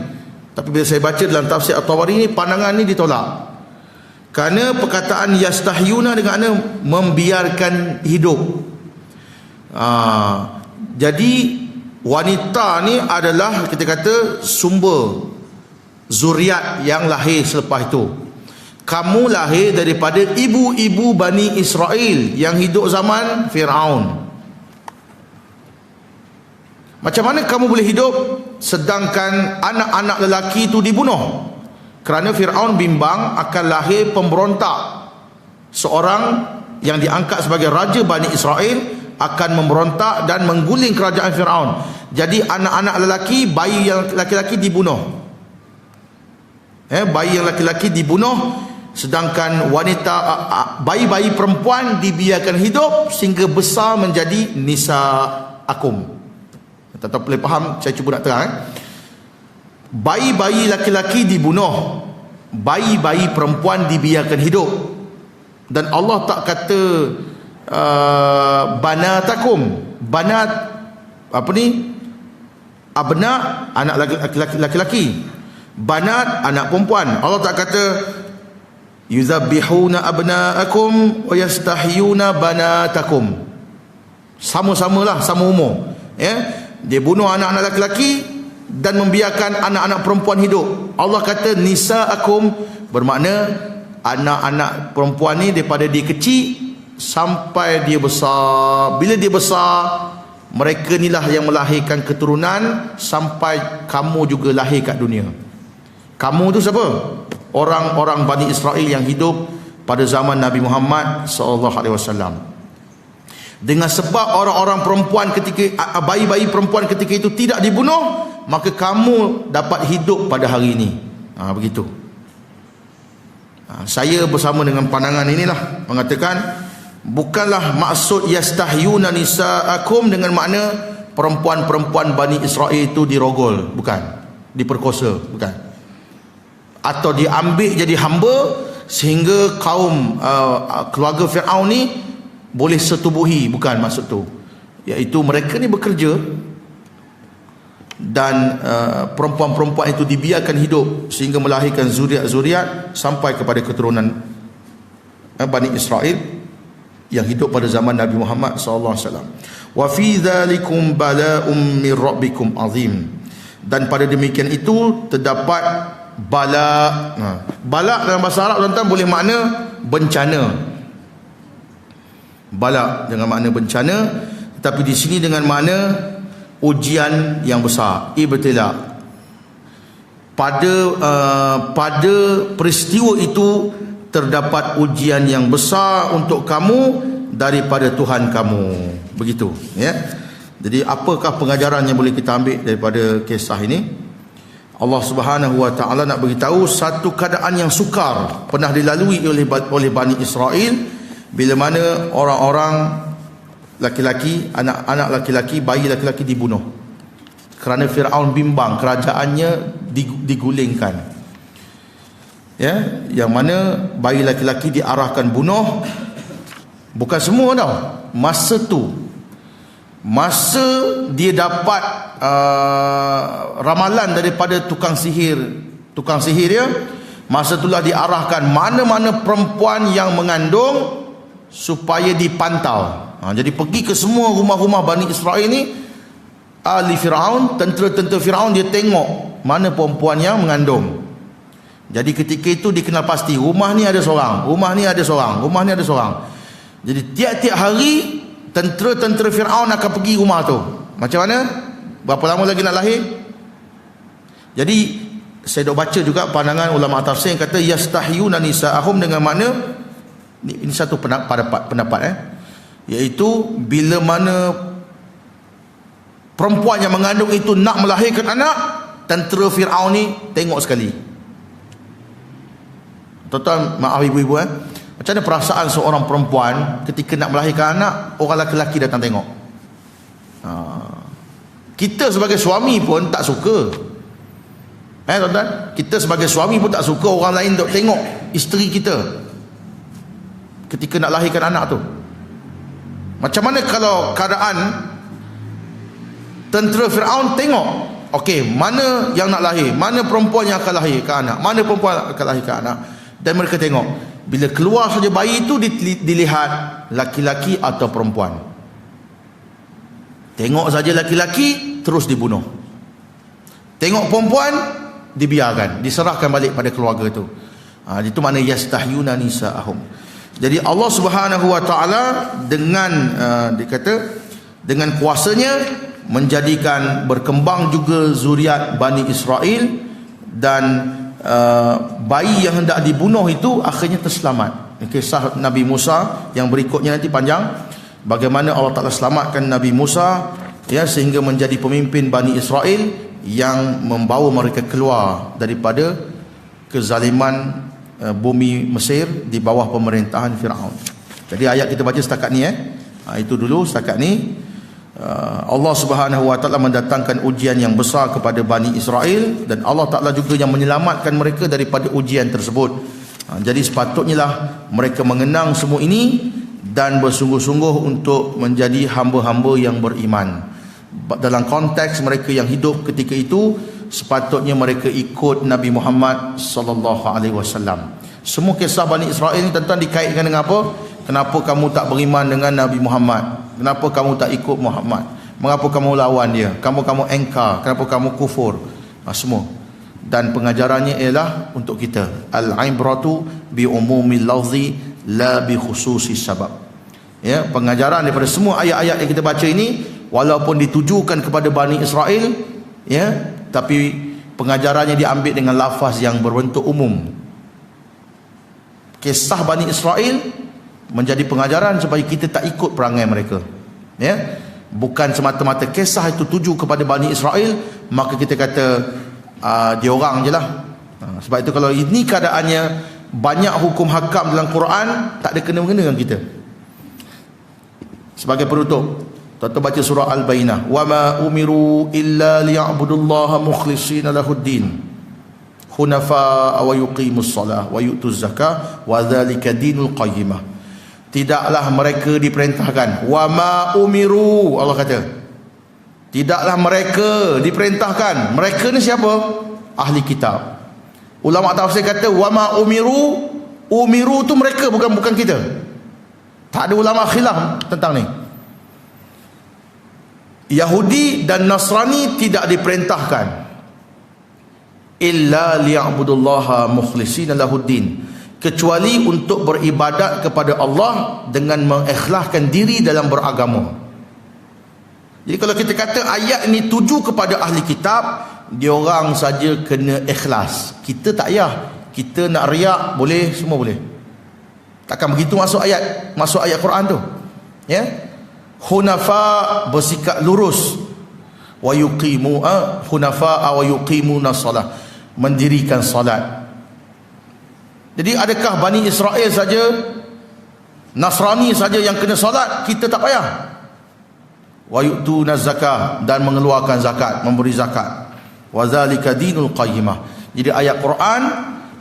tapi bila saya baca dalam tafsir At-Tabari ni, pandangan ni ditolak. Kerana perkataan yastahyuna dengan makna membiarkan hidup. Jadi wanita ni adalah kita kata sumber zuriat yang lahir selepas itu. Kamu lahir daripada ibu-ibu Bani Israel yang hidup zaman Fir'aun. Macam mana kamu boleh hidup sedangkan anak-anak lelaki itu dibunuh? Kerana Fir'aun bimbang akan lahir pemberontak. Seorang yang diangkat sebagai raja Bani Israel akan memberontak dan mengguling kerajaan Fir'aun. Jadi anak-anak lelaki, bayi yang laki-laki dibunuh. Bayi yang laki-laki dibunuh, sedangkan wanita, bayi-bayi perempuan dibiarkan hidup sehingga besar menjadi nisa'akum. Tak boleh faham, saya cuba nak terang. Bayi-bayi laki-laki dibunuh, bayi-bayi perempuan dibiarkan hidup. Dan Allah tak kata banatakum, banat abna, anak laki-laki, banat, anak perempuan. Allah tak kata yuzabbihuna abnaakum wa yastahyuna banatakum. Sama-samalah, sama umur. Dia bunuh anak-anak laki-laki dan membiarkan anak-anak perempuan hidup. Allah kata nisa'akum, bermakna anak-anak perempuan ni daripada dia kecil sampai dia besar. Bila dia besar, mereka inilah yang melahirkan keturunan sampai kamu juga lahir kat dunia. Kamu tu siapa? Orang-orang Bani Israel yang hidup pada zaman Nabi Muhammad SAW. Dengan sebab orang-orang perempuan ketika, bayi-bayi perempuan ketika itu tidak dibunuh, maka kamu dapat hidup pada hari ini. Begitu. Saya bersama dengan pandangan inilah mengatakan, bukanlah maksud yastahyuna nisa'akum dengan makna perempuan-perempuan Bani Israel itu dirogol, bukan, diperkosa, bukan, atau diambil jadi hamba sehingga kaum keluarga Fir'aun ni boleh setubuhi, bukan maksud tu. Iaitu mereka ni bekerja dan perempuan-perempuan itu dibiarkan hidup sehingga melahirkan zuriat-zuriat sampai kepada keturunan Bani Israel yang hidup pada zaman Nabi Muhammad sallallahu alaihi wasallam. Wa fi dzalikum bala'um min rabbikum azim. Dan pada demikian itu terdapat bala. Bala dalam bahasa Arab tuan-tuan boleh makna bencana. Bala dengan makna bencana, tetapi di sini dengan makna ujian yang besar, ibtila. Pada peristiwa itu terdapat ujian yang besar untuk kamu daripada Tuhan kamu. Begitu, ya. Jadi apakah pengajaran yang boleh kita ambil daripada kisah ini? Allah Subhanahu wa taala nak beritahu satu keadaan yang sukar pernah dilalui oleh Bani Israel, bila mana orang-orang laki-laki, anak-anak laki-laki, bayi laki-laki dibunuh kerana Firaun bimbang kerajaannya digulingkan. Ya, yang mana bayi laki-laki diarahkan bunuh. Bukan semua tau. Masa dia dapat ramalan daripada tukang sihir dia, masa itulah diarahkan mana-mana perempuan yang mengandung supaya dipantau. Jadi pergi ke semua rumah-rumah Bani Israel ni, ahli Firaun, tentera-tentera Firaun, dia tengok mana perempuan yang mengandung. Jadi ketika itu dikenal pasti rumah ni ada seorang, rumah ni ada seorang, rumah ni ada seorang. Jadi tiap-tiap hari tentera-tentera Firaun akan pergi rumah tu. Macam mana? Berapa lama lagi nak lahir? Jadi saya dah baca juga pandangan ulama tafsir yang kata yastahyuna nisa'ahum, dengan makna ini satu pendapat iaitu bila mana perempuan yang mengandung itu nak melahirkan anak, tentera Firaun ni tengok sekali. Tuan-tuan, maaf ibu-ibu, macam mana perasaan seorang perempuan ketika nak melahirkan anak, orang lelaki datang tengok? Kita sebagai suami pun tak suka. Tuan-tuan, kita sebagai suami pun tak suka orang lain duk tengok isteri kita ketika nak lahirkan anak tu. Macam mana kalau keadaan tentera Firaun tengok, okey, mana yang nak lahir, mana perempuan yang akan lahirkan anak, mana perempuan yang akan lahirkan anak, dan mereka tengok. Bila keluar saja bayi itu dilihat laki-laki atau perempuan. Tengok saja laki-laki terus dibunuh. Tengok perempuan dibiarkan, diserahkan balik pada keluarga itu. Itu makna yastahyuna nisa'ahum. Jadi Allah Subhanahu wa taala dengan dikata dengan kuasanya menjadikan berkembang juga zuriat Bani Israel, dan bayi yang hendak dibunuh itu akhirnya terselamat. Kisah Nabi Musa yang berikutnya nanti panjang, bagaimana Allah Ta'ala selamatkan Nabi Musa, ya, sehingga menjadi pemimpin Bani Israel yang membawa mereka keluar daripada kezaliman bumi Mesir di bawah pemerintahan Firaun. Jadi ayat kita baca setakat ni, itu dulu setakat ni. Allah Subhanahu wa taala mendatangkan ujian yang besar kepada Bani Israel, dan Allah Taala juga yang menyelamatkan mereka daripada ujian tersebut. Jadi sepatutnya lah mereka mengenang semua ini dan bersungguh-sungguh untuk menjadi hamba-hamba yang beriman. Dalam konteks mereka yang hidup ketika itu, sepatutnya mereka ikut Nabi Muhammad sallallahu alaihi wasallam. Semua kisah Bani Israel ini tuan-tuan dikaitkan dengan apa? Kenapa kamu tak beriman dengan Nabi Muhammad? Kenapa kamu tak ikut Muhammad? Mengapa kamu lawan dia? Kamu engkar? Kenapa kamu kufur? Semua. Dan pengajarannya ialah untuk kita. Al-ibratu bi umumil lafzi la bi khususi sabab. Ya, pengajaran daripada semua ayat-ayat yang kita baca ini, walaupun ditujukan kepada Bani Israel, ya, tapi pengajarannya diambil dengan lafaz yang berbentuk umum. Kisah Bani Israel menjadi pengajaran supaya kita tak ikut perangai mereka, ya. Bukan semata-mata kisah itu tuju kepada Bani Israel maka kita kata dia orang je lah. Sebab itu kalau ini keadaannya, banyak hukum hakam dalam Quran tak ada kena-mengena dengan kita. Sebagai penutup, tuan-tuan baca surah Al-Bayyinah, wa ma umiru illa liya'budullaha mukhlishina lahuddin hunafa wa yuqimus salah wa yu'tuz zakah wa dzalika dinul qayyimah. Tidaklah mereka diperintahkan, wa ma umiru, Allah kata, tidaklah mereka diperintahkan. Mereka ni siapa? Ahli kitab. Ulama tafsir kata wa ma umiru Umiru tu mereka, bukan kita. Tak ada ulama khilaf tentang ni. Yahudi dan Nasrani tidak diperintahkan illa liya'budullaha mukhlishina lahuddin, kecuali untuk beribadat kepada Allah dengan mengikhlaskan diri dalam beragama. Jadi kalau kita kata ayat ini tuju kepada ahli kitab, diorang saja kena ikhlas. Kita tak payah. Kita nak riak boleh, semua boleh. Takkan begitu masuk ayat Quran tu. Ya. Hunafa, bersikap lurus. Wa yuqimu hunafa wa yuqimuna salah, mendirikan salat. Jadi adakah Bani Israel saja, Nasrani saja yang kena salat? Kita tak payah. Wa yu'tuna zakah, dan mengeluarkan zakat, memberi zakat. Wa zalika dinul qayyimah. Jadi ayat Quran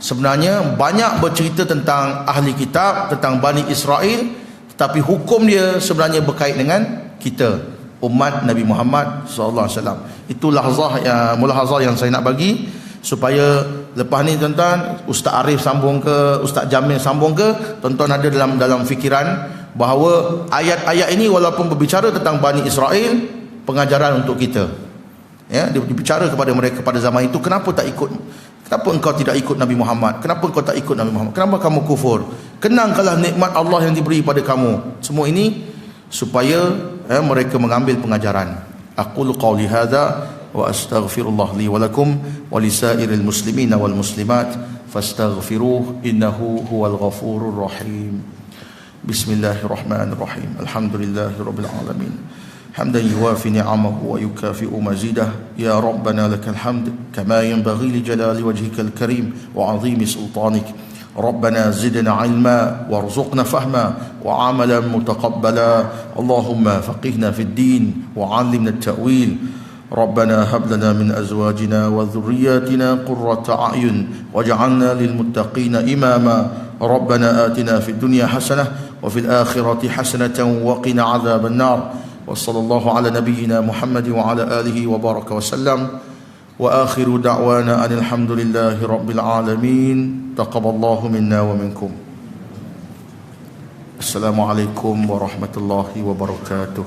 sebenarnya banyak bercerita tentang ahli kitab, tentang Bani Israel, tetapi hukum dia sebenarnya berkait dengan kita, umat Nabi Muhammad sallallahu alaihi wasallam. Itu mulahazah yang saya nak bagi, supaya lepas ni tuan-tuan, Ustaz Arif sambung ke, Ustaz Jamil sambung ke, tuan-tuan ada dalam fikiran bahawa ayat-ayat ini walaupun berbicara tentang Bani Israel, pengajaran untuk kita. Ya, dia berbicara kepada mereka pada zaman itu, kenapa tak ikut, kenapa engkau tidak ikut Nabi Muhammad, kenapa engkau tak ikut Nabi Muhammad, kenapa kamu kufur, kenangkanlah nikmat Allah yang diberi pada kamu. Semua ini supaya mereka mengambil pengajaran. Aqulu qawli hadza wa astaghfirullah li wa lakum wa lisairil muslimina wal muslimat fastaghfiruh innahu huwal ghafurur rahim. Bismillahirrahmanirrahim. Alhamdulillahirabbil alamin. حمدا يوافي نعمه ويكافئ مزيده يا ربنا لك الحمد كما ينبغي لجلال وجهك الكريم وعظيم سلطانك. ربنا زدنا علما وارزقنا فهما وعملا متقبلا. اللهم فقهنا في الدين وعلمنا التأويل. ربنا هب لنا من أزواجنا وذرياتنا قرة أعين واجعلنا للمتقين إماما. ربنا آتنا في الدنيا حسنة وفي الآخرة حسنة وقنا عذاب النار. وصلى الله على نبينا محمد وعلى آله وبارك وسلم. وآخر دعوانا أن الحمد لله رب العالمين. تقبل الله منا ومنكم. السلام عليكم ورحمة الله وبركاته.